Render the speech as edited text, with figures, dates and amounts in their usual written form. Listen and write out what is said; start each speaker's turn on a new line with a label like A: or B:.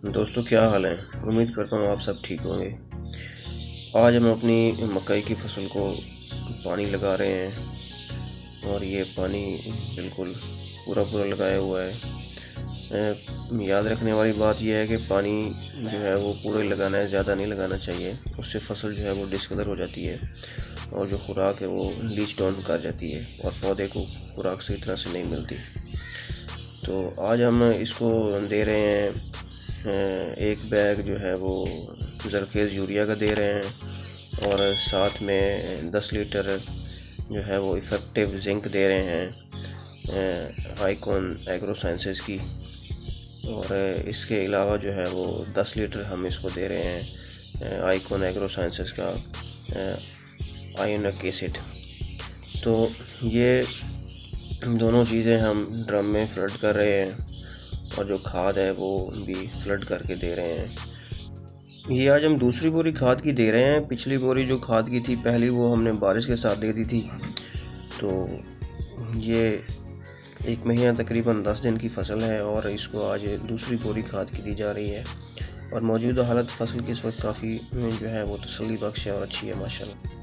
A: दोस्तों, क्या हाल है। उम्मीद करता हूँ आप सब ठीक होंगे। आज हम अपनी मकई की फसल को पानी लगा रहे हैं और ये पानी बिल्कुल पूरा पूरा लगाया हुआ है। याद रखने वाली बात यह है कि पानी जो है वो पूरा ही लगाना है, ज़्यादा नहीं लगाना चाहिए। उससे फसल जो है वो डिसकलर हो जाती है और जो खुराक है वो लीच डाउन कर जाती है और पौधे को खुराक सही तरह से नहीं मिलती। तो आज हम इसको दे रहे हैं, एक बैग जो है वो ज़रखेज़ यूरिया का दे रहे हैं और साथ में 10 लीटर जो है वो इफ़ेक्टिव जिंक दे रहे हैं आइकॉन एग्रो साइंसेस की। और इसके अलावा जो है वो 10 लीटर हम इसको दे रहे हैं आइकॉन एग्रो साइंसेस का आयोनिक एसिड। तो ये दोनों चीज़ें हम ड्रम में फ्लड कर रहे हैं और जो खाद है वो भी फ्लड करके दे रहे हैं। ये आज हम दूसरी बोरी खाद की दे रहे हैं। पिछली बोरी जो खाद की थी पहली, वो हमने बारिश के साथ दे दी थी। तो ये एक महीना तकरीबन 10 दिन की फसल है और इसको आज दूसरी बोरी खाद की दी जा रही है। और मौजूदा हालत फसल की इस वक्त काफ़ी जो है वो तसल्ली बख्श है और अच्छी है माशाल्लाह।